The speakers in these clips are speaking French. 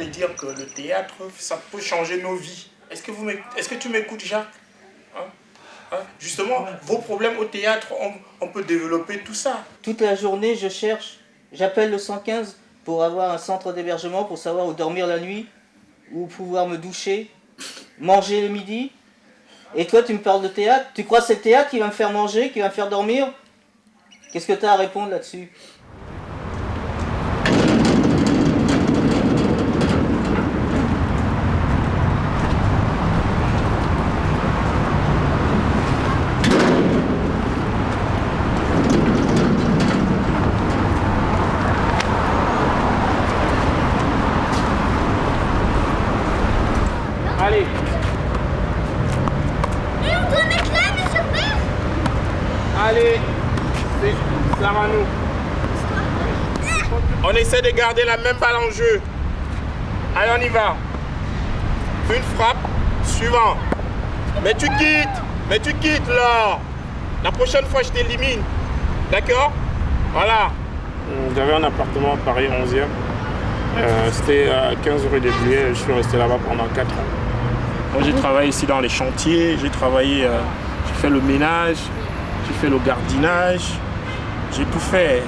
de dire que le théâtre, ça peut changer nos vies. Est-ce que tu m'écoutes, Jacques? Justement, vos problèmes au théâtre, on peut développer tout ça. Toute la journée, je cherche, j'appelle le 115 pour avoir un centre d'hébergement, pour savoir où dormir la nuit, où pouvoir me doucher, manger le midi. Et toi, tu me parles de théâtre? Tu crois que c'est le théâtre qui va me faire manger, qui va me faire dormir? Qu'est-ce que tu as à répondre là-dessus? Allez. Et on doit mettre là, monsieur le père. Allez, ça va nous. On essaie de garder la même balle en jeu. Allez, on y va. Une frappe, suivant. Mais tu quittes là. La prochaine fois, je t'élimine. D'accord? Voilà. J'avais un appartement à Paris 11e. C'était à 15 rue des Bluets. Je suis resté là-bas pendant 4 ans. Moi, j'ai travaillé ici dans les chantiers. J'ai fait le ménage. J'ai fait le gardinage, j'ai tout fait.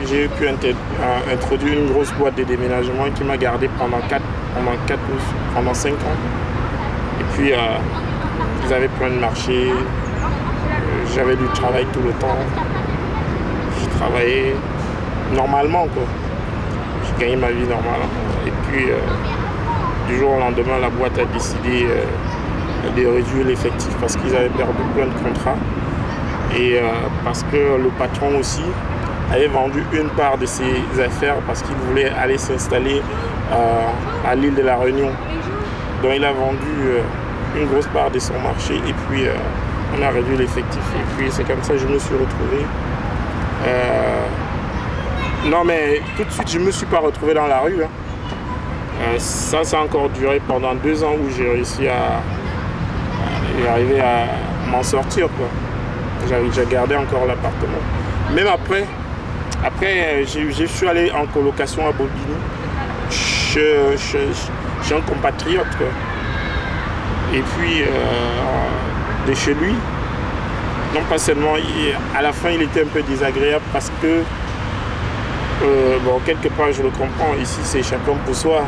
J'ai pu introduire une grosse boîte de déménagement qui m'a gardé pendant 5 ans. Et puis, ils avaient plein de marchés, j'avais du travail tout le temps. J'ai travaillé normalement, quoi. J'ai gagné ma vie normalement. Et puis, du jour au lendemain, la boîte a décidé de réduire l'effectif parce qu'ils avaient perdu plein de contrats. Et parce que le patron aussi avait vendu une part de ses affaires parce qu'il voulait aller s'installer à l'île de la Réunion. Donc il a vendu une grosse part de son marché et puis on a réduit l'effectif. Et puis c'est comme ça que je me suis retrouvé. Non mais tout de suite je ne me suis pas retrouvé dans la rue. Ça a encore duré pendant 2 ans où j'ai réussi à arriver à m'en sortir, quoi. J'ai gardé encore l'appartement. Même après je suis allé en colocation à Bobigny. Je suis un compatriote, quoi. Et puis, de chez lui, non pas seulement, à la fin il était un peu désagréable parce que, quelque part je le comprends, ici c'est chacun pour soi.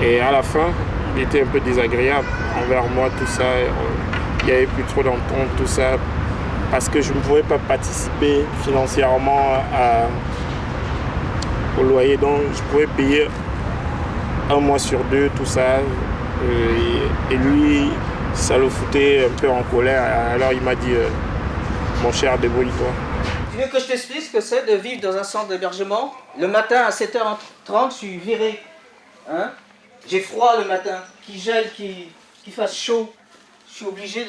Et à la fin, il était un peu désagréable envers moi, tout ça. Il n'y avait plus trop d'entente, tout ça, parce que je ne pouvais pas participer financièrement au loyer. Donc, je pouvais payer 1 mois sur 2, tout ça. Et lui, ça le foutait un peu en colère. Alors, il m'a dit, mon cher, débrouille-toi. Tu veux que je t'explique ce que c'est de vivre dans un centre d'hébergement? Le matin, à 7h30, je suis viré. Hein? J'ai froid le matin, qu'il gèle, qu'il fasse chaud. Je suis obligé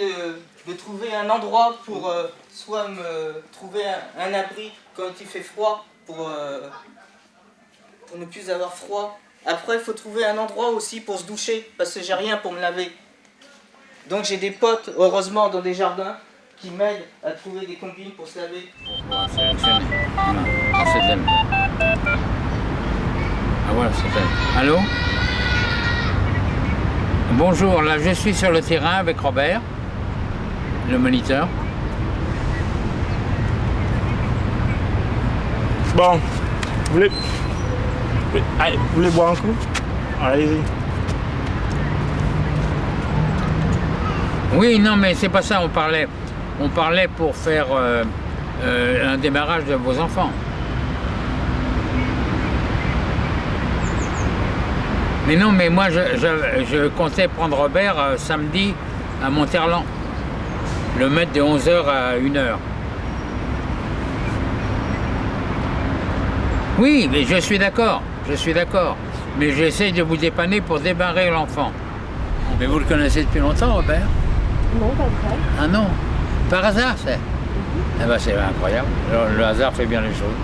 de trouver un endroit pour soit me trouver un abri quand il fait froid pour ne plus avoir froid. Après, il faut trouver un endroit aussi pour se doucher parce que j'ai rien pour me laver. Donc j'ai des potes, heureusement, dans des jardins qui m'aident à trouver des combines pour se laver. Sélectionner. Non, c'est elle. Ah voilà, c'est elle. Allô? Bonjour, là je suis sur le terrain avec Robert, le moniteur. Bon, vous voulez boire un coup? Allez-y. Oui, non mais c'est pas ça, on parlait pour faire un démarrage de vos enfants. Mais non, mais moi je comptais prendre Robert samedi à Monterland, le mettre de 11h à 1h. Oui, mais je suis d'accord. Mais j'essaye de vous dépanner pour débarrer l'enfant. Mais vous le connaissez depuis longtemps, Robert? Non, pas très. Ah non? Par hasard, c'est? Eh ben c'est incroyable. Alors, le hasard fait bien les choses.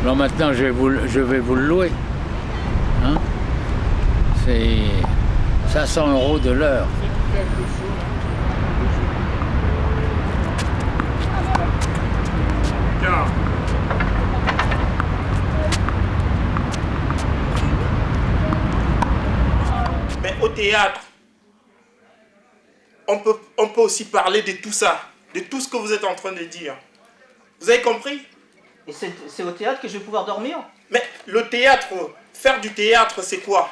Alors maintenant, je vais vous le louer. Hein? C'est 500 € de l'heure. théâtre, on peut aussi parler de tout ça, de tout ce que vous êtes en train de dire. Vous avez compris? Et c'est au théâtre que je vais pouvoir dormir? Mais le théâtre, faire du théâtre, c'est quoi?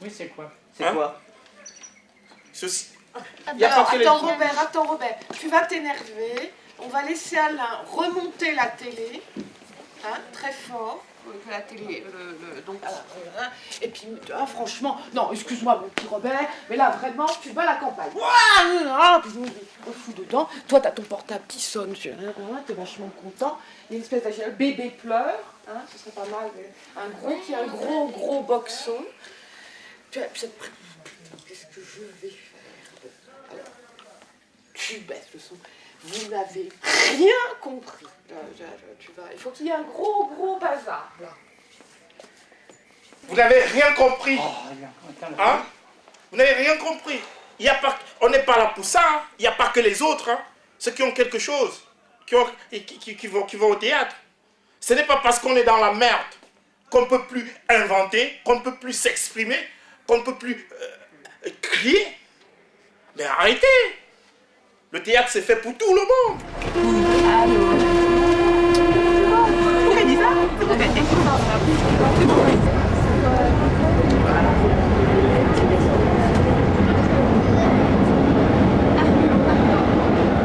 Oui, c'est quoi? C'est quoi? Ceci. Alors, attends Robert, tu vas t'énerver, on va laisser Alain remonter la télé, hein, très fort, la télé, donc, et puis, franchement, non, excuse-moi mon petit Robert, mais là vraiment, tu vas à la campagne, on fout dedans, toi t'as ton portable qui sonne, t'es vachement content, il y a une espèce de bébé pleure, hein, ce serait pas mal, un gros boxon, qu'est-ce que je vais faire? Tu baisses le son. Vous n'avez rien compris. Il faut qu'il y ait un gros bazar là. Vous n'avez rien compris. Hein? Vous n'avez rien compris. On n'est pas là pour ça. Hein. Il n'y a pas que les autres. Hein. Ceux qui ont quelque chose, qui vont au théâtre. Ce n'est pas parce qu'on est dans la merde qu'on ne peut plus inventer, qu'on ne peut plus s'exprimer, qu'on ne peut plus crier. Mais arrêtez. Le théâtre, c'est fait pour tout le monde. Pourquoi il dit ça?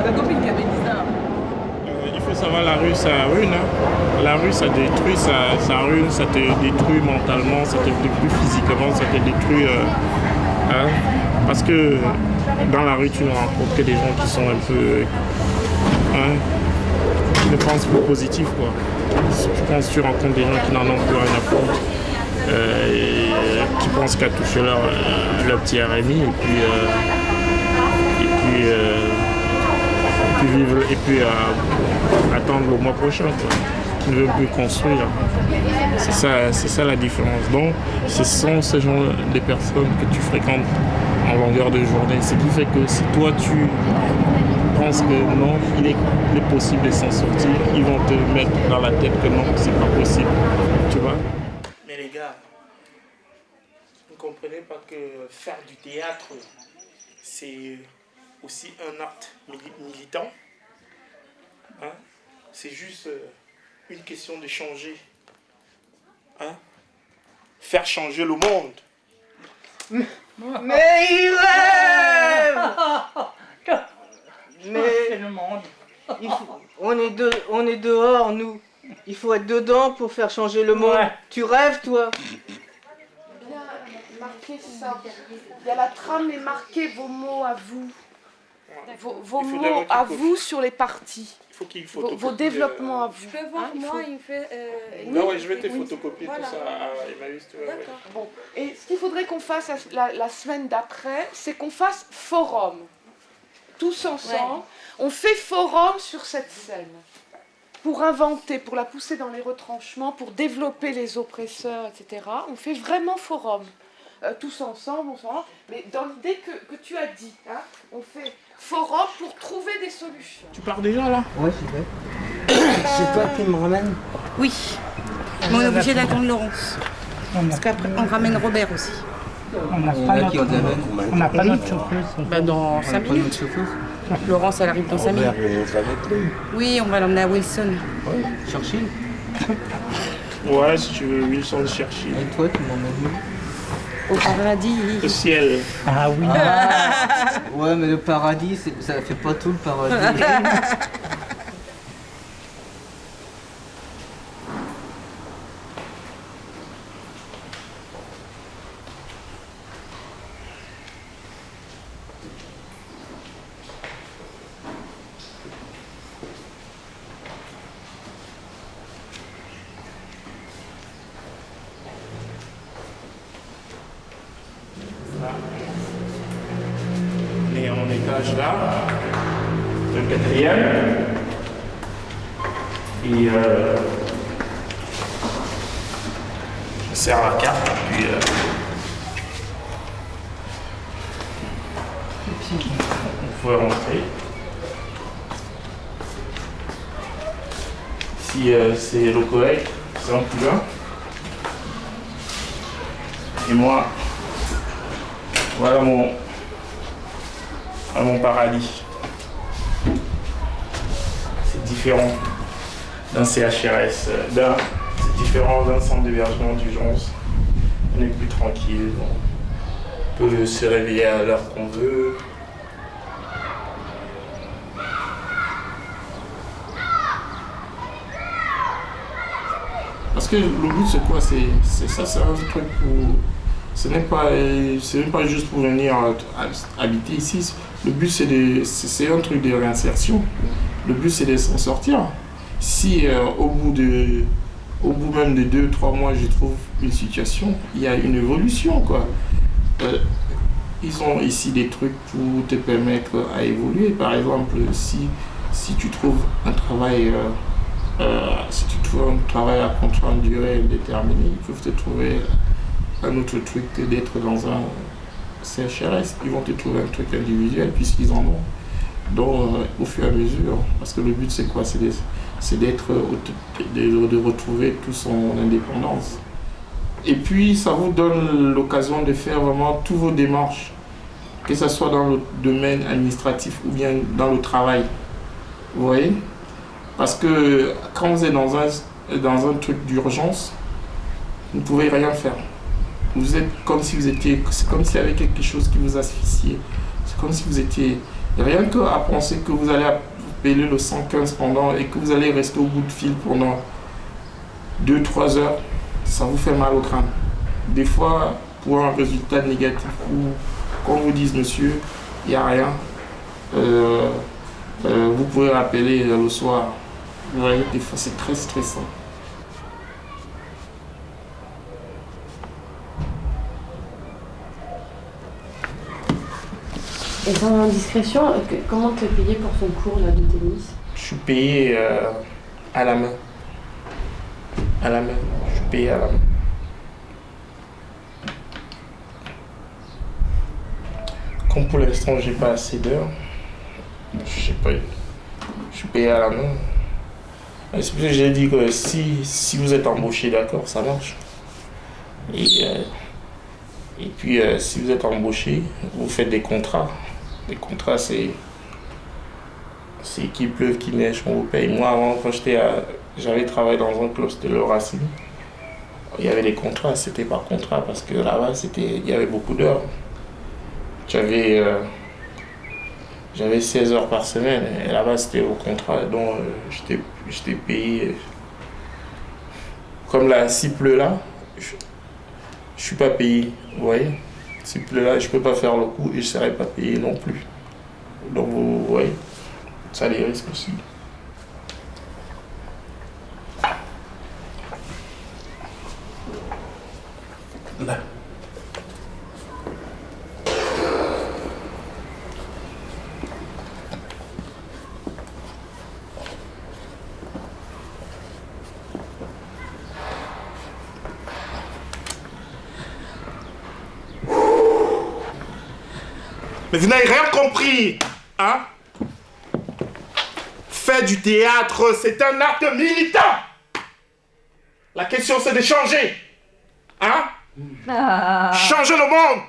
La copine qui avait dit ça. Il faut savoir, la rue, ça ruine. Hein. La rue, ça détruit, ça ruine, ça te détruit mentalement, ça te détruit physiquement, ça te détruit... hein. Parce que dans la rue, tu ne rencontres que des gens qui sont un peu... hein, qui ne pensent plus positif, quoi. Je pense que tu rencontres des gens qui n'en ont plus rien à foutre, qui pensent qu'à toucher leur petit RMI, et puis attendre le mois prochain, quoi. Qui ne veulent plus construire. C'est ça la différence. Donc, ce sont ces gens, des personnes que tu fréquentes en longueur de journée. Ce qui fait que si toi tu penses que non, il est possible de s'en sortir, ils vont te mettre dans la tête que non, c'est pas possible. Tu vois? Mais les gars, vous ne comprenez pas que faire du théâtre, c'est aussi un acte militant. Hein? C'est juste une question de changer. Hein? Faire changer le monde. Mais il rêve. Mais le monde. on est dehors, nous. Il faut être dedans pour faire changer le monde. Ouais. Tu rêves, toi? Bien marquez ça. Il y a la trame et marquez vos mots à vous. Vos mots à vous sur les parties. Il faut Vos développements à vous. Je peux voir, moi, il fait... ouais, je vais te photocopier Voilà. tout ça à Emmaüs. D'accord. Bon. Et ce qu'il faudrait qu'on fasse la semaine d'après, c'est qu'on fasse forum. Tous ensemble. Ouais. On fait forum sur cette scène. Pour inventer, pour la pousser dans les retranchements, pour développer les oppresseurs, etc. On fait vraiment forum. Tous ensemble, mais dans l'idée que tu as dit, hein, on fait forum pour trouver des solutions. Tu pars déjà là? Ouais, j'y vais. C'est toi qui me ramène? Oui, mais on est obligé d'attendre Laurence. Parce qu'après, on ramène Robert aussi. On n'a pas notre chauffeuse. Bah, dans 5 minutes. Laurence, elle arrive dans 5 minutes. Oui, on va l'emmener à Wilson. Churchill? Ouais, si tu veux, Wilson chercher. Et toi, tu m'emmènes où? Au paradis. Le ciel. Ah oui. Ouais, mais le paradis, ça fait pas tout le paradis. On est en étage là, le 4e. Et je serre la carte, puis on peut rentrer. Si c'est le collègue, c'est en plus là. Et moi, Voilà mon paradis. C'est différent d'un CHRS, c'est différent d'un centre d'hébergement d'urgence. On est plus tranquille, on peut se réveiller à l'heure qu'on veut. Parce que le but c'est quoi? C'est ça, c'est un truc pour... C'est même pas juste pour venir habiter ici. Le but c'est un truc de réinsertion. Le but c'est de s'en sortir. Si au bout même de 2-3 mois je trouve une situation, il y a une évolution quoi. Ils ont ici des trucs pour te permettre à évoluer. Par exemple, si tu trouves un travail à contrat de durée indéterminée, ils peuvent te trouver un autre truc que d'être dans un CHRS. Ils vont te trouver un truc individuel puisqu'ils en ont. Donc au fur et à mesure, parce que le but c'est quoi? C'est de retrouver toute son indépendance. Et puis ça vous donne l'occasion de faire vraiment toutes vos démarches, que ce soit dans le domaine administratif ou bien dans le travail. Vous voyez? Parce que quand vous êtes dans un truc d'urgence, vous ne pouvez rien faire. Vous êtes comme si c'est comme s'il y avait quelque chose qui vous asphyxiait. C'est comme si vous étiez, rien qu'à penser que vous allez appeler le 115 et que vous allez rester au bout de fil pendant 2-3 heures, ça vous fait mal au crâne. Des fois, pour un résultat négatif ou qu'on vous dise monsieur, il n'y a rien, vous pouvez rappeler le soir. Vous voyez, des fois c'est très stressant. Et sans indiscrétion, comment tu es payé pour son cours là, de tennis? Je suis payé à la main. À la main. Je suis payé à la main. Comme pour l'instant, j'ai pas assez d'heures, je sais pas. Je suis payé à la main. C'est pour ça que j'ai dit que si vous êtes embauché, d'accord, ça marche. Et puis, si vous êtes embauché, vous faites des contrats. Les contrats, c'est qu'il pleuve, qu'il neige, on vous paye. Moi, avant, quand j'avais travaillé dans un club de Le Racine, il y avait des contrats, c'était par contrat, parce que là-bas, il y avait beaucoup d'heures. J'avais 16 heures par semaine, et là-bas, c'était au contrat, donc j'étais payé. Comme là, s'il pleut là, je suis pas payé, vous voyez. S'il pleut là, je peux pas faire le coup et je serai pas payé non plus. Donc vous voyez, ça a des risques aussi. Là. Mais vous n'avez rien compris, hein? Faire du théâtre, c'est un acte militant. La question, c'est de changer, hein? Changer le monde.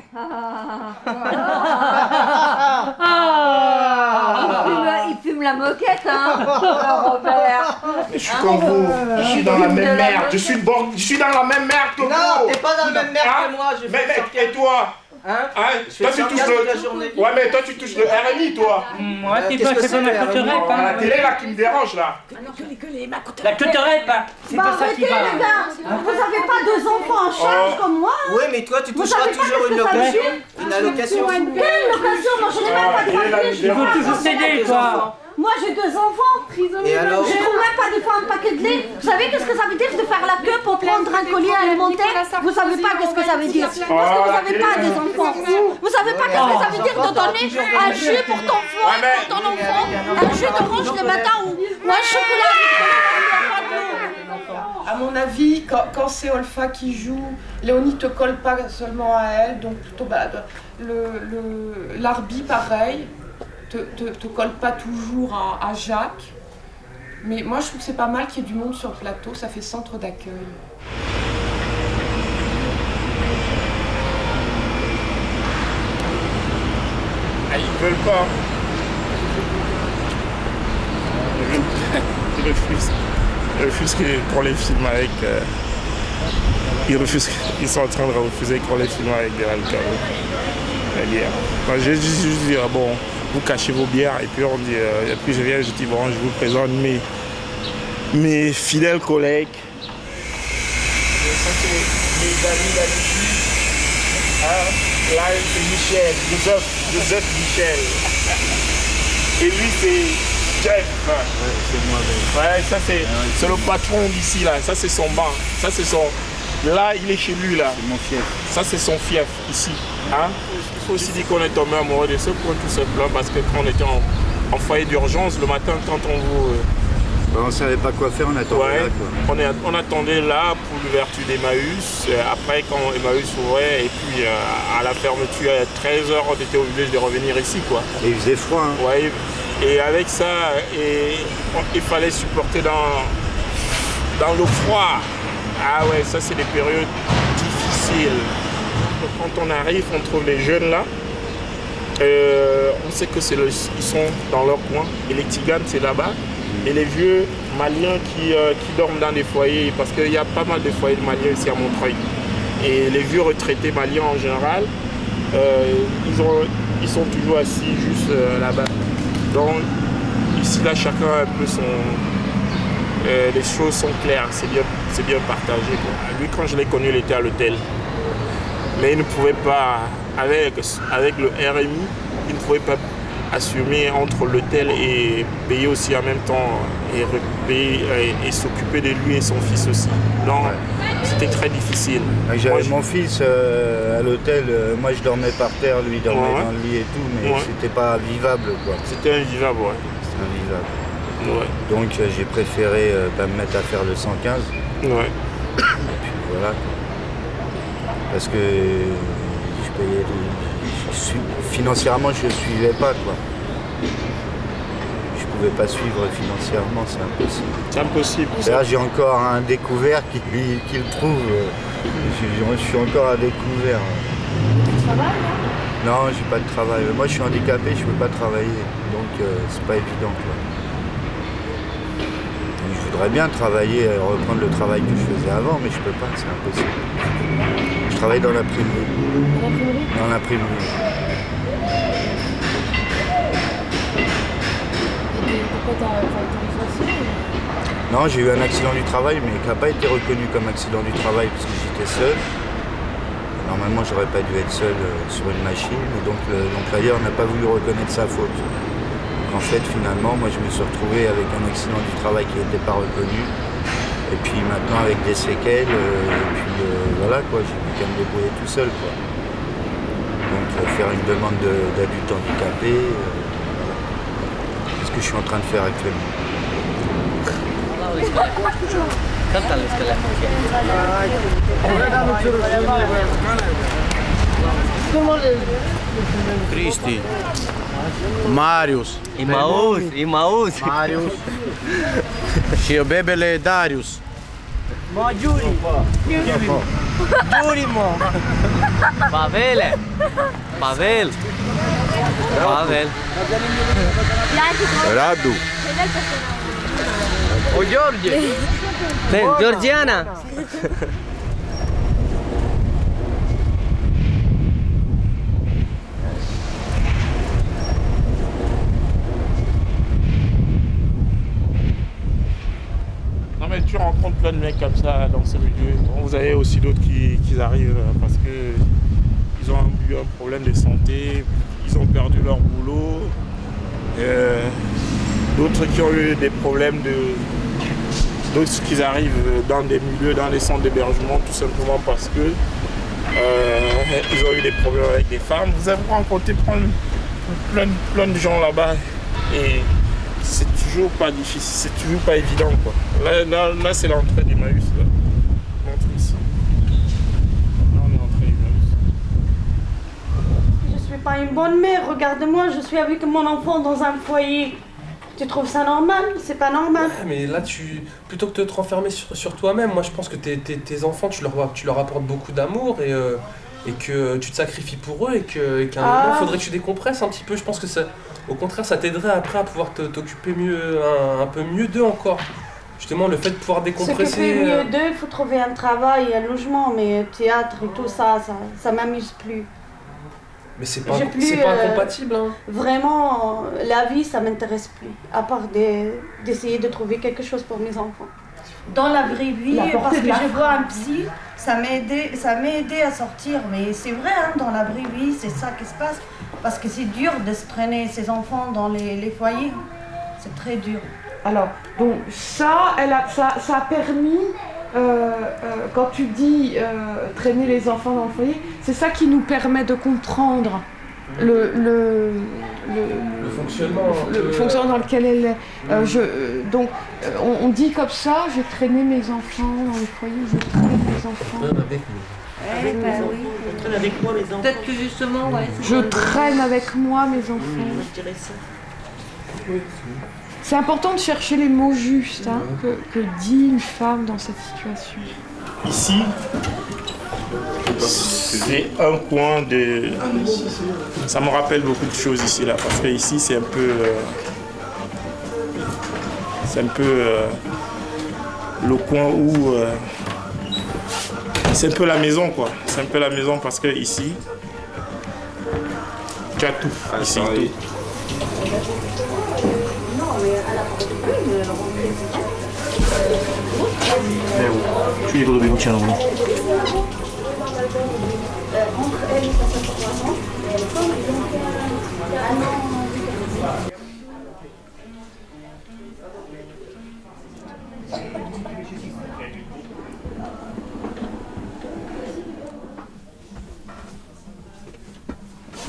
Il fume la moquette, hein, Robert. Mais je suis comme vous, je suis dans la même merde. Je suis dans la même merde que vous. Non, t'es pas dans la même merde que moi. Je mais et toi? Hein? Toi tu touches le... Ouais mais toi tu touches le RMI toi. Moi tu vois c'est comme la coterette. La télé là qui me dérange là. La coterette, c'est pas ça qui va. Arrêtez les gars, vous avez pas 2 enfants en charge comme moi? Oui mais toi tu toucheras toujours une location. Une allocation. Quelle location? Moi je n'ai même pas de papier. Il faut toujours s'aider quoi. Moi j'ai 2 enfants. Et alors? Je trouve même pas de faire un paquet de lait. Vous savez qu'est-ce que ça veut dire de faire la queue pour prendre un collier alimentaire? Vous savez pas qu'est-ce que ça veut dire? Parce que vous n'avez pas des enfants. Vous savez pas qu'est-ce que ça veut dire de donner un jus pour ton foie, pour ton enfant, un jus d'orange le matin ou un chocolat avec de l'eau. À mon avis, quand c'est Olfa qui joue, Léonie te colle pas seulement à elle, donc plutôt l'Arbi pareil. Te colle pas toujours à Jacques. Mais moi, je trouve que c'est pas mal qu'il y ait du monde sur le plateau, ça fait centre d'accueil. veulent pas. Ils refusent. Ils refusent qu'on les filme avec... Ils refusent. Ils sont en train de refuser qu'on les filme avec de l'alcool. La bière. Donc, je juste dire, bon, vous cachez vos bières et puis on dit, et puis je viens, je dis, bon, je vous présente mes fidèles collègues. Ça, c'est mes amis d'habitude. Hein? Là, c'est Michel, Joseph Michel. Et lui, c'est Jeff. Ouais, c'est moi-même. Ouais, ça, c'est le patron d'ici, là. Ça, c'est son banc. Ça, c'est son... Là, il est chez lui, là. C'est mon fief. Ça, c'est son fief, ici. Hein? Il faut aussi dire qu'on est tombé amoureux de ce point tout simplement parce que quand on était en foyer d'urgence, le matin, quand on vous... On ne savait pas quoi faire, on attendait ouais, là, quoi. On attendait là pour l'ouverture d'Emmaüs. Après, quand Emmaüs ouvrait, et puis à la fermeture à 13h, on était obligé de revenir ici, quoi. Et il faisait froid, hein. Ouais, et avec ça, il fallait supporter dans le froid. Ah ouais, ça c'est des périodes difficiles. Quand on arrive, on trouve les jeunes là. On sait que ils sont dans leur coin. Et les Tiganes, c'est là-bas. Et les vieux Maliens qui dorment dans des foyers, parce qu'il y a pas mal de foyers de Maliens ici à Montreuil. Et les vieux retraités maliens en général, ils sont toujours assis juste là-bas. Donc ici là, chacun a un peu son... les choses sont claires, c'est bien partagé, quoi. Lui, quand je l'ai connu, il était à l'hôtel. Mais il ne pouvait pas, avec le RMI, il ne pouvait pas assumer entre l'hôtel et payer aussi en même temps et s'occuper de lui et son fils aussi. Donc, c'était très difficile. J'avais mon fils à l'hôtel, moi je dormais par terre, lui dormait dans le lit et tout, mais c'était pas vivable, quoi. C'était invivable, ouais. C'était invivable. Ouais. Donc j'ai préféré me mettre à faire le 115. Ouais. Et puis voilà. Parce que je payais financièrement je ne suivais pas, quoi. Je pouvais pas suivre financièrement, c'est impossible. C'est impossible. Là j'ai encore un découvert qui le prouve. Je suis encore à découvert. Tu travailles là ? Non, j'ai pas de travail. Moi je suis handicapé, je peux pas travailler. Donc c'est pas évident, quoi. Je voudrais bien travailler, reprendre le travail que je faisais avant, mais je peux pas, c'est impossible. Je travaille dans l'imprimerie. Dans l'imprimerie. Et pourquoi t'as licencié ? Non, j'ai eu un accident du travail, mais qui n'a pas été reconnu comme accident du travail parce que j'étais seul. Normalement, j'aurais pas dû être seul sur une machine, et donc l'employeur n'a pas voulu reconnaître sa faute. En fait, finalement, moi je me suis retrouvé avec un accident du travail qui n'était pas reconnu. Et puis maintenant avec des séquelles, et puis voilà quoi, j'ai pu qu'à me débrouiller tout seul, quoi. Donc faire une demande d'adulte handicapé, c'est ce que je suis en train de faire actuellement. Cristi, Marius, Imaus. Marius și bebele Darius. Yuri, mă. Pavel. Radu. O George. Georgiana. Tu rencontres plein de mecs comme ça dans ce milieu. Bon, vous avez aussi d'autres qui arrivent parce qu'ils ont eu un problème de santé, ils ont perdu leur boulot. D'autres qui ont eu des problèmes d'autres qui arrivent dans des milieux, dans des centres d'hébergement, tout simplement parce que ils ont eu des problèmes avec des femmes. Vous avez rencontré plein de gens là-bas et c'est toujours pas difficile, c'est toujours pas évident, quoi. Là c'est l'entrée d'Emmaüs. L'entrée ici. Là on est entrée d'Emmaüs. Je suis pas une bonne mère, regarde-moi, je suis avec mon enfant dans un foyer. Tu trouves ça normal? C'est pas normal. Ouais, mais là, plutôt que de te renfermer sur toi-même, moi je pense que tes enfants, tu leur apportes beaucoup d'amour et et que tu te sacrifies pour eux et qu'à un moment, il faudrait que tu décompresses un petit peu. Je pense que ça, au contraire, ça t'aiderait après à pouvoir t'occuper mieux, un peu mieux d'eux encore. Justement, le fait de pouvoir décompresser... S'occuper mieux d'eux, il faut trouver un travail, un logement, mais théâtre et tout ça, ça m'amuse plus. Mais c'est pas incompatible. Hein. Vraiment, la vie, ça m'intéresse plus, à part d'essayer de trouver quelque chose pour mes enfants. Dans la vraie vie, parce que je vois un psy, ça m'a aidé à sortir. Mais c'est vrai, hein, dans la vraie vie, c'est ça qui se passe. Parce que c'est dur de se traîner ses enfants dans les foyers. C'est très dur. Alors, donc ça a permis, quand tu dis traîner les enfants dans le foyer, c'est ça qui nous permet de comprendre le fonctionnement dans lequel elle est. Donc, on dit comme ça, j'ai traîné mes enfants dans le foyer, je traîne mes enfants. Avec oui. Je traîne avec moi mes enfants. Peut-être que justement, ouais. Je traîne avec moi mes enfants. Je dirais ça. Oui. C'est important de chercher les mots justes hein, que dit une femme dans cette situation. Ici, c'est un coin de... Ça me rappelle beaucoup de choses ici, là, parce que ici, c'est un peu... le coin où... c'est un peu la maison, quoi. C'est un peu la maison parce que ici, tu as tout. Ici, tout.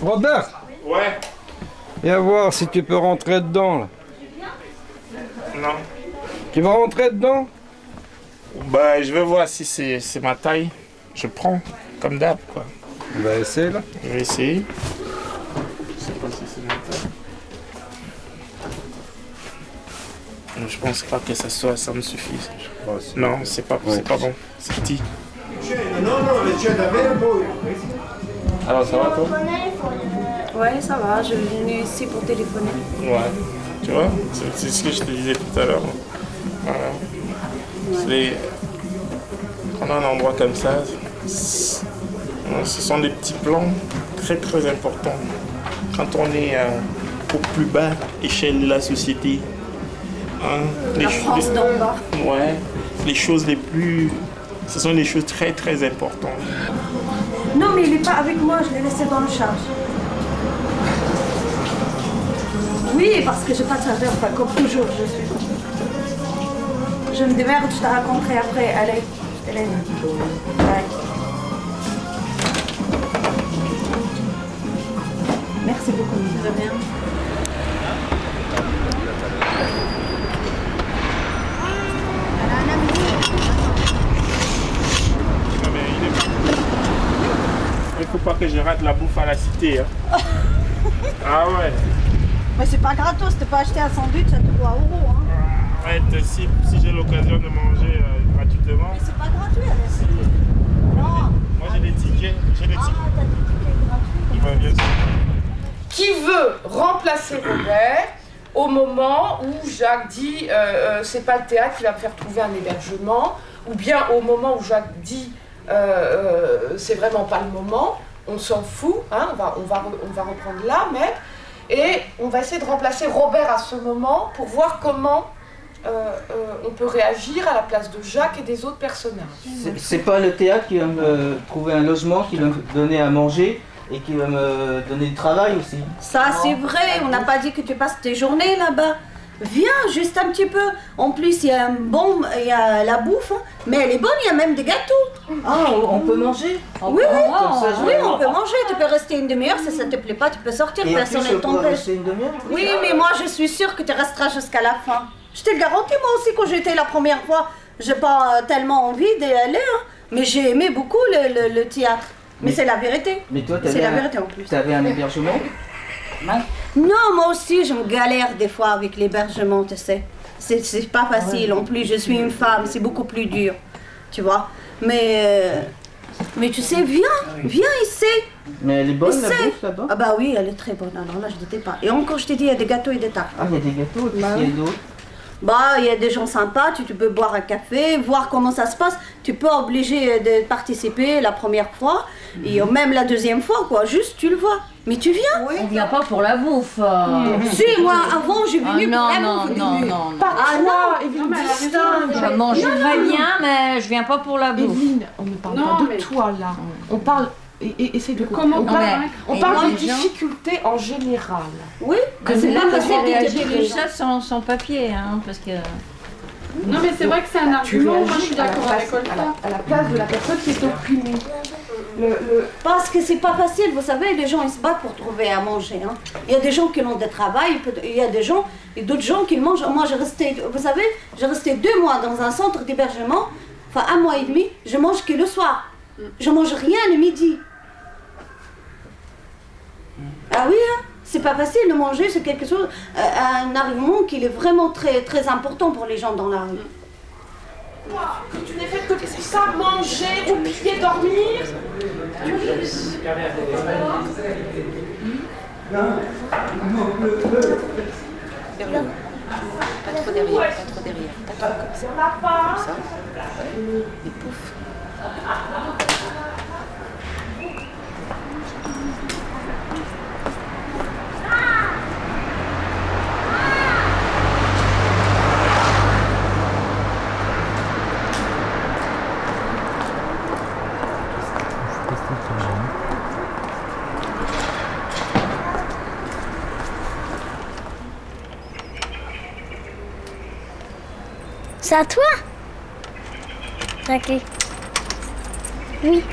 Robert. Ouais. Viens voir si tu peux rentrer dedans là. Non. Tu vas rentrer dedans? Bah, je vais voir si c'est ma taille. Je prends, comme d'hab, quoi. On va essayer là. Je vais essayer. Je sais pas si c'est ma taille. Je pense pas que ça me suffise. Non, c'est pas bon. C'est petit. Alors, ça va toi? Ouais, ça va. Je suis venue ici pour téléphoner. Ouais. Tu vois, c'est ce que je te disais tout à l'heure. Voilà. Quand on a un endroit comme ça, ce sont des petits plans très très importants. Quand on est au plus bas échelle de la société, hein, La France d'en bas. Ouais, les choses les plus... Ce sont des choses très très importantes. Non, mais il n'est pas avec moi, je l'ai laissé dans le charge. Oui, parce que je n'ai pas de chargeur, enfin, comme toujours, je suis. Je me démerde, je te raconterai après. Allez, Hélène. Ouais. Merci beaucoup. De rien. Il faut pas que je rate la bouffe à la cité. Hein. Ah ouais. Mais c'est pas gratos, t'es pas acheté un sandwich à 3 €. Hein. Ouais, si j'ai l'occasion de manger gratuitement. Mais c'est pas gratuit à la cité. Non. Moi j'ai des tickets. J'ai des tickets. T'as des tickets gratuits. Ouais, bien sûr. Qui veut remplacer Robert au moment où Jacques dit c'est pas le théâtre qui va me faire trouver un hébergement, ou bien au moment où Jacques dit c'est vraiment pas le moment, on s'en fout, hein, on va reprendre là même, et on va essayer de remplacer Robert à ce moment pour voir comment on peut réagir à la place de Jacques et des autres personnages. C'est pas le théâtre qui va me trouver un logement, qui va me donner à manger et qui va me donner du travail aussi. Ça, c'est vrai, on n'a pas dit que tu passes tes journées là-bas. Viens, juste un petit peu. En plus, il y a la bouffe, hein, mais elle est bonne, il y a même des gâteaux. Ah, on peut manger? Oui, on peut manger. Tu peux rester une demi-heure, si ça te plaît pas, tu peux sortir, personne ne t'empêche. Oui, mais moi, je suis sûre que tu resteras jusqu'à la fin. Je te le garantis, moi aussi, quand j'étais la première fois, j'ai pas tellement envie d'y aller, hein, mais j'ai aimé beaucoup le théâtre. Mais c'est la vérité. Mais toi, c'est la vérité en plus. T'avais un hébergement? Non, moi aussi, je me galère des fois avec l'hébergement, tu sais. C'est pas facile. En plus, je suis une femme, c'est beaucoup plus dur, tu vois. Mais Mais tu sais, viens ici. Mais elle est bonne la Ici. bouffe là-bas? Ah bah oui, elle est très bonne. Alors là, je ne dis pas. Et encore, je t'ai dit, il y a des gâteaux et des tartes. Ah, il y a des gâteaux, et puis il y a d'autres. Bah, il y a des gens sympas, tu peux boire un café, voir comment ça se passe. Tu peux obliger de participer la première fois et même la deuxième fois, quoi. Juste, tu le vois. Mais tu viens. On vient pas pour la bouffe. Si, moi, avant, j'ai venu non, pour la non, bouffe au non, début. non, non. Ah non, Evelyne, distingue. Je mange très bien, mais je viens pas pour la bouffe. Evelyne, on ne parle pas de toi là. On parle. Essaye de Comment on parle des difficultés en général. Oui, que c'est pas facile de réagir réagir ça sans papier, hein, parce que. Non, mais c'est vrai que c'est un argument, moi je suis d'accord avec Olga. À la place de la personne qui est opprimée. Parce que c'est pas facile, vous savez, les gens ils se battent pour trouver à manger. Hein. Il y a des gens qui ont des travails, il y a des gens et d'autres gens qui mangent. Moi j'ai resté, vous savez, j'ai resté 2 mois dans un centre d'hébergement, enfin 1 mois et demi, je mange que le soir. Je mange rien le midi. Ah oui, hein, c'est pas facile de manger, c'est quelque chose, un argument qui est vraiment très, très important pour les gens dans la rue. Quand tu n'es fait que pour ça, manger, oublier, dormir. Pas trop derrière, pas trop derrière. Pas trop comme ça. Comme ça. Et pouf. C'est à toi? Ok. Oui.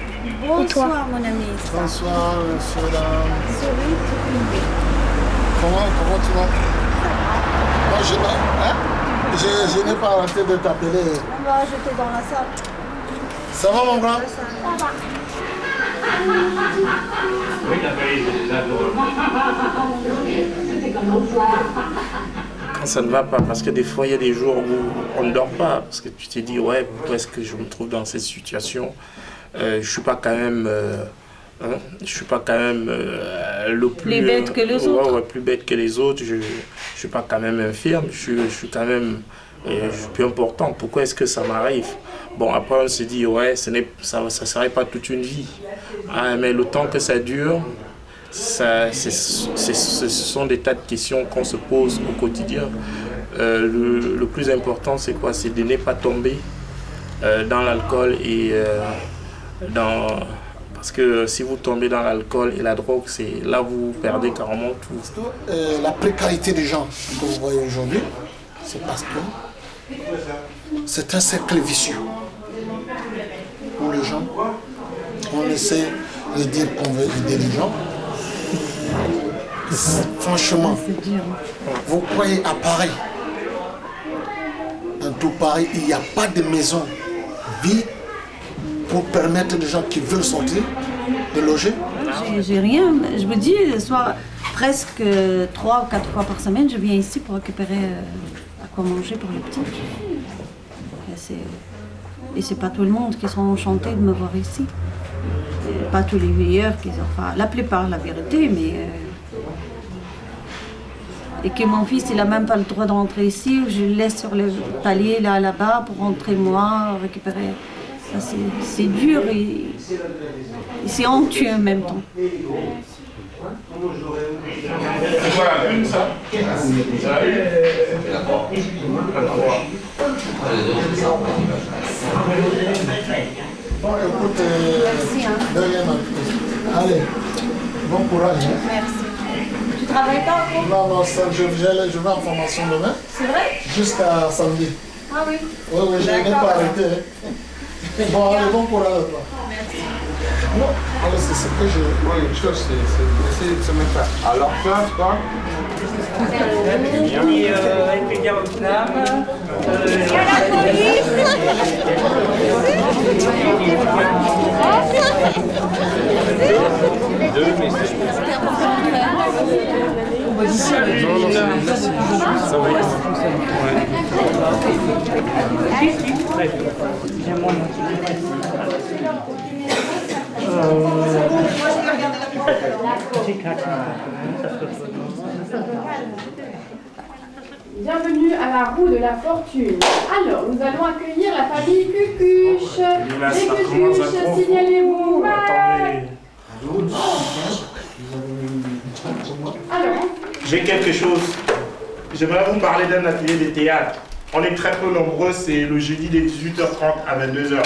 Bonsoir mon ami. Bonsoir, monsieur, dame. Comment tu vas? Moi, je n'ai pas arrêté de t'appeler. Bah, j'étais dans la salle. Ça va, mon grand? Quand ça ne va pas, parce que des fois il y a des jours où on ne dort pas, parce que tu t'es dit ouais, pourquoi est-ce que je me trouve dans cette situation? Je suis pas quand même je suis pas quand même le plus bête que les autres. Ouais, plus bête que les autres. Je suis pas quand même infirme, je suis quand même je suis plus important. Pourquoi est-ce que ça m'arrive? Bon, après on se dit ouais, ça serait pas toute une vie, mais le temps que ça dure, ce sont des tas de questions qu'on se pose au quotidien. Le plus important, c'est quoi? C'est de ne pas tomber dans l'alcool et parce que si vous tombez dans l'alcool et la drogue, c'est là où vous perdez carrément tout. La précarité des gens que vous voyez aujourd'hui, c'est parce que c'est un cercle vicieux. Pour les gens, on essaie de dire qu'on veut aider les gens. Franchement, vous croyez à Paris? Dans tout Paris, il n'y a pas de maison vide pour permettre aux gens qui veulent sortir de loger? J'ai rien, je me dis, soit presque 3 ou 4 fois par semaine, je viens ici pour récupérer à quoi manger pour les petits. Et c'est pas tout le monde qui sont enchantés de me voir ici. Et pas tous les veilleurs, enfin la plupart la vérité, mais... Et que mon fils, il n'a même pas le droit de rentrer ici, je le laisse sur le palier là-bas pour rentrer moi, récupérer. C'est dur et c'est honteux en même temps. Bon, écoute, merci. Hein. De rien. Allez, bon courage. Hein. Merci. Tu travailles pas encore? Non, je vais en formation demain. C'est vrai? Jusqu'à samedi. Ah oui? Oui, je n'ai pas arrêté. Hein. Bon, allez, bon courage à toi. Merci. Non, alors c'est ce que je... Oui, une chose, c'est essayer de se mettre à leur place, quoi. Ça va être. Ouais. Bienvenue à la roue de la fortune. Alors, nous allons accueillir la famille Cucuche. Les Cucuches, signalez-vous. Alors, j'ai quelque chose. J'aimerais vous parler d'un atelier de théâtre. On est très peu nombreux, c'est le jeudi de 18h30 à 22h.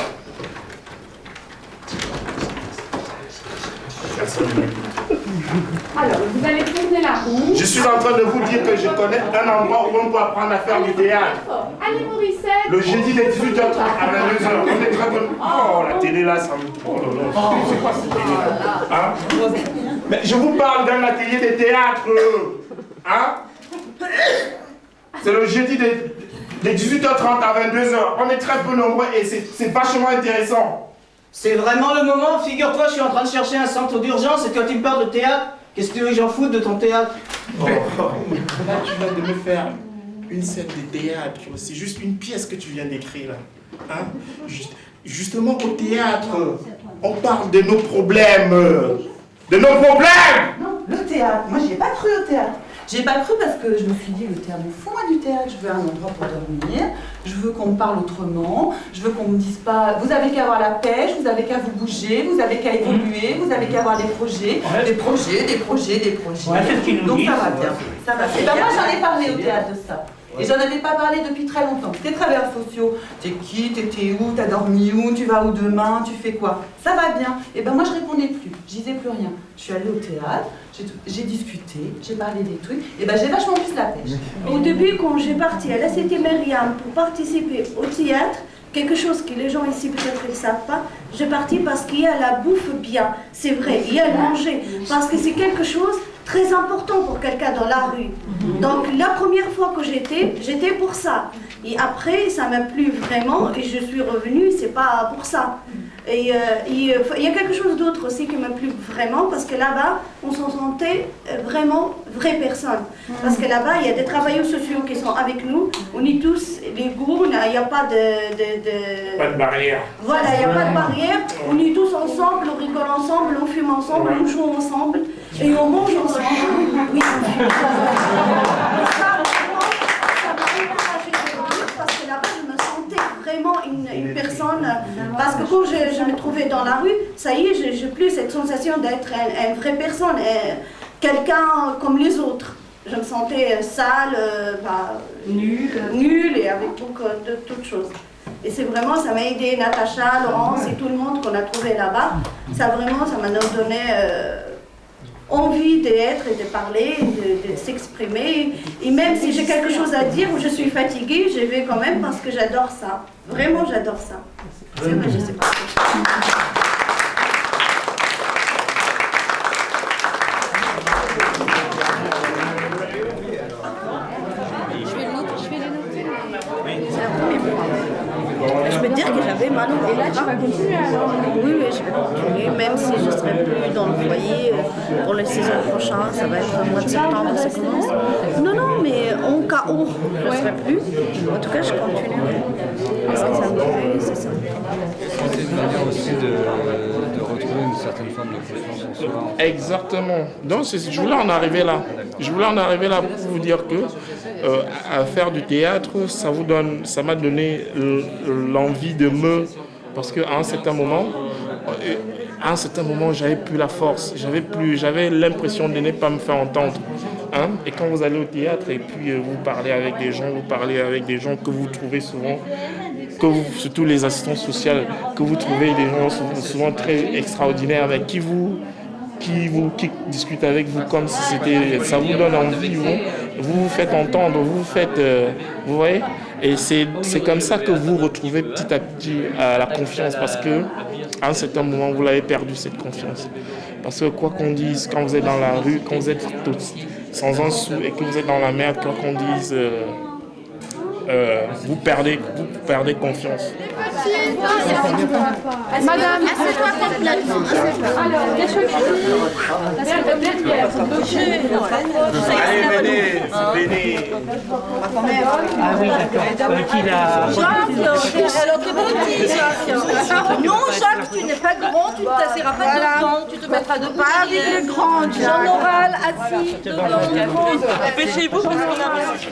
alors, vous allez tourner la roue. Je suis en train de vous dire que je connais un endroit où on peut apprendre à faire du théâtre. Allez, Morissette. Le jeudi de 18h30 à 22h. On est très peu... Oh, la télé là, ça me... Oh là là, c'est quoi cette télé là, hein? Mais je vous parle d'un atelier de théâtre. Hein? C'est le jeudi de 18h30 à 22h. On est très peu nombreux et c'est vachement intéressant. C'est vraiment le moment, figure-toi, je suis en train de chercher un centre d'urgence et toi tu me parles de théâtre. Qu'est-ce que j'en fous de ton théâtre? Oh. Là, tu viens de me faire une scène de théâtre. C'est juste une pièce que tu viens d'écrire là. Hein? Justement, au théâtre, on parle de nos problèmes. De nos problèmes! Non, le théâtre, moi j'y ai pas cru au théâtre. J'y ai pas cru parce que je me suis dit, le théâtre, fous-moi du théâtre, je veux un endroit pour dormir, je veux qu'on me parle autrement, je veux qu'on me dise pas, vous avez qu'à avoir la pêche, vous avez qu'à vous bouger, vous avez qu'à évoluer, vous avez qu'à avoir des projets, des projets. Ouais, c'est ce qu'ils nous Donc disent. ça va bien, ça va bien. Et ben moi j'en ai parlé au théâtre de ça. Et j'en avais pas parlé depuis très longtemps. Tes travailleurs sociaux, t'es qui, t'étais où, t'as dormi où, tu vas où demain, tu fais quoi? Ça va bien. Et ben moi je répondais plus, je disais plus rien. Je suis allée au théâtre, j'ai discuté, j'ai parlé des trucs, et ben j'ai vachement plus la pêche. Au début, quand j'ai parti à la Cité Myriam pour participer au théâtre, quelque chose que les gens ici peut-être ne savent pas, j'ai parti parce qu'il y a la bouffe bien, c'est vrai, il y a le manger, parce que c'est quelque chose très important pour quelqu'un dans la rue. Donc la première fois que j'étais pour ça. Et après, ça m'a plu vraiment et je suis revenue, c'est pas pour ça. Et il y a quelque chose d'autre aussi qui m'a plu vraiment, parce que là-bas, on s'en sentait vraiment vraies personnes. Parce que là-bas, il y a des travailleurs sociaux qui sont avec nous, on est tous égaux, il n'y a pas de... Pas de barrière. Voilà, il n'y a pas de barrière, on est tous ensemble, on rigole ensemble, on fume ensemble, on joue ensemble, et on mange ensemble. Oui, ça m'a encouragé parce que là-bas, je me sentais vraiment une personne, parce que quand je me trouvais dans la rue, ça y est, j'ai plus cette sensation d'être une vraie personne, quelqu'un comme les autres. Je me sentais sale, nulle et avec beaucoup de toutes choses. Et c'est vraiment, ça m'a aidé, Natacha, Laurence et tout le monde qu'on a trouvé là-bas. Ça vraiment, ça m'a donné envie d'être et de parler, de s'exprimer. Et même si j'ai quelque chose à dire ou je suis fatiguée, je vais quand même parce que j'adore ça. Vraiment, j'adore ça. C'est vrai, je sais pas. Je peux te dire que j'avais mal au ventre. Et là, tu vas continuer alors? Oui, je vais continuer, même si je ne serai plus dans le foyer pour la saison prochaine. Ça va être au mois de septembre, ça commence. Non, mais en cas où je ne serai plus, en tout cas, je continuerai. Parce que ça me plaît, c'est ça. C'est une manière aussi de retrouver une certaine forme de confiance en soi. Exactement. Donc, je voulais en arriver là. Je voulais en arriver là pour vous dire que à faire du théâtre, ça m'a donné l'envie de parce qu'à un certain moment, j'avais plus la force, j'avais l'impression de ne pas me faire entendre. Hein? Et quand vous allez au théâtre et puis vous parlez avec des gens, que vous trouvez souvent, surtout les assistants sociaux, que vous trouvez des gens souvent très extraordinaires avec qui discutent avec vous comme si ça vous donne envie, vous vous faites entendre, vous voyez, et c'est comme ça que vous retrouvez petit à petit la confiance, parce que à un certain moment vous l'avez perdu, cette confiance, parce que quoi qu'on dise, quand vous êtes dans la rue, quand vous êtes sans un sou et que vous êtes dans la merde, quoi qu'on dise, vous perdez confiance. Madame, assieds-toi complètement. alors, des choses Allez, venez. Ah oui, d'accord. Qu'il a... Jacques, alors t'es petit, Jacques. Non, Jacques, tu n'es pas grand, tu ne t'assieras pas devant, tu te mettras de pas avec les grands. Jean Oral, assis devant. Dépêchez-vous parce qu'on a reçu.